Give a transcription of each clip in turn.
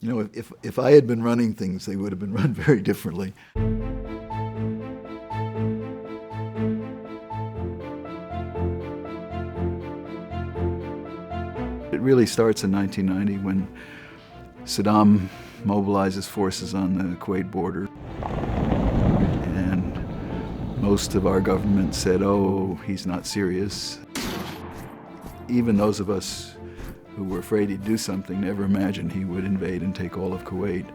You know, if I had been running things, they would have been run very differently. It really starts in 1990 when Saddam mobilizes forces on the Kuwait border. And most of our government said, oh, he's not serious. Even those of us who were afraid he'd do something never imagined he would invade and take all of Kuwait.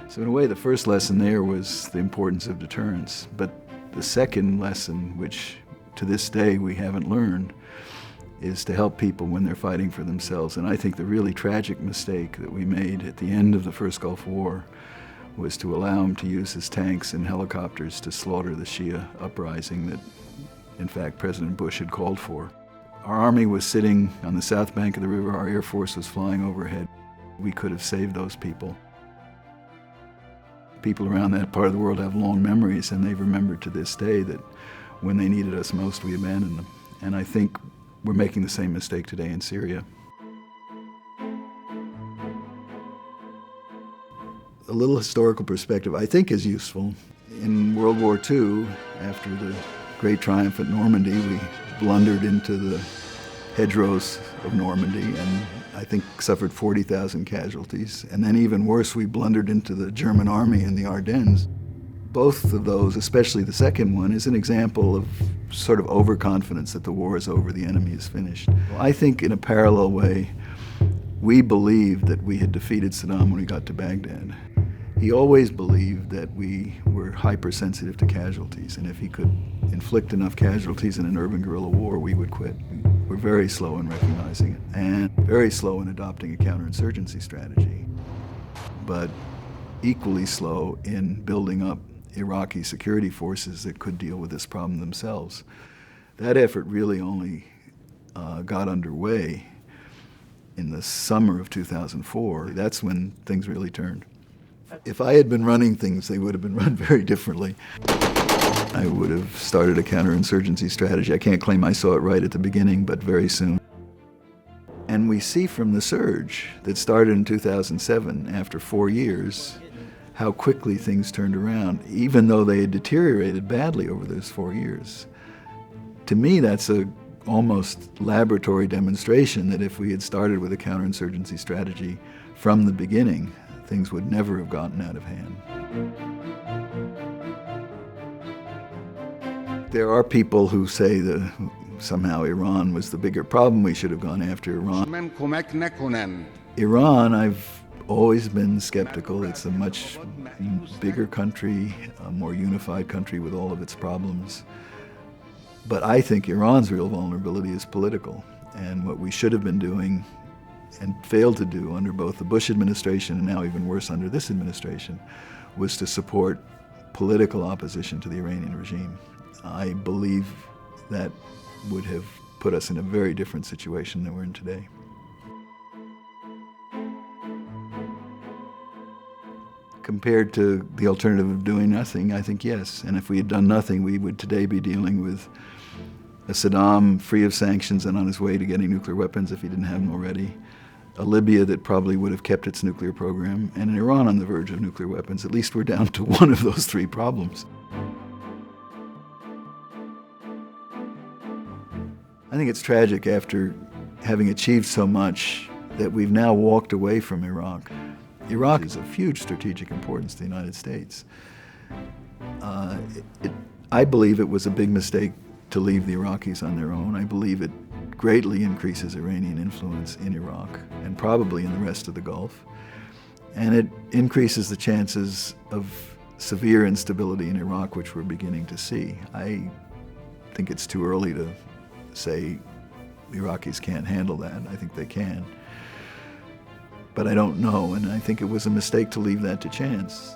So in a way, the first lesson there was the importance of deterrence. But the second lesson, which to this day we haven't learned, is to help people when they're fighting for themselves. And I think the really tragic mistake that we made at the end of the first Gulf War was to allow him to use his tanks and helicopters to slaughter the Shia uprising that, in fact, President Bush had called for. Our army was sitting on the south bank of the river. Our Air Force was flying overhead. We could have saved those people. People around that part of the world have long memories, and they've remembered to this day that when they needed us most, we abandoned them. And I think we're making the same mistake today in Syria. A little historical perspective, I think, is useful. In World War II, after the great triumph at Normandy, we blundered into the hedgerows of Normandy and I think suffered 40,000 casualties. And then even worse, we blundered into the German army in the Ardennes. Both of those, especially the second one, is an example of sort of overconfidence that the war is over, the enemy is finished. I think in a parallel way, we believed that we had defeated Saddam when we got to Baghdad. He always believed that we were hypersensitive to casualties, and if he could inflict enough casualties in an urban guerrilla war, we would quit. We're very slow in recognizing it, and very slow in adopting a counterinsurgency strategy, but equally slow in building up Iraqi security forces that could deal with this problem themselves. That effort really only got underway in the summer of 2004. That's when things really turned. If I had been running things, they would have been run very differently. I would have started a counterinsurgency strategy. I can't claim I saw it right at the beginning, but very soon. And we see from the surge that started in 2007, after 4 years, how quickly things turned around, even though they had deteriorated badly over those 4 years. To me, that's a almost laboratory demonstration that if we had started with a counterinsurgency strategy from the beginning, things would never have gotten out of hand. There are people who say that somehow Iran was the bigger problem, we should have gone after Iran. Iran, I've always been skeptical. It's a much bigger country, a more unified country with all of its problems. But I think Iran's real vulnerability is political. And what we should have been doing and failed to do under both the Bush administration and now even worse under this administration was to support political opposition to the Iranian regime. I believe that would have put us in a very different situation than we're in today. Compared to the alternative of doing nothing, I think yes. And if we had done nothing, we would today be dealing with a Saddam free of sanctions and on his way to getting nuclear weapons if he didn't have them already, a Libya that probably would have kept its nuclear program, and an Iran on the verge of nuclear weapons. At least we're down to one of those three problems. I think it's tragic after having achieved so much that we've now walked away from Iraq. Iraq is of huge strategic importance to the United States. I believe it was a big mistake to leave the Iraqis on their own. I believe it greatly increases Iranian influence in Iraq and probably in the rest of the Gulf. And it increases the chances of severe instability in Iraq, which we're beginning to see. I think it's too early to say the Iraqis can't handle that. I think they can. But I don't know, and I think it was a mistake to leave that to chance.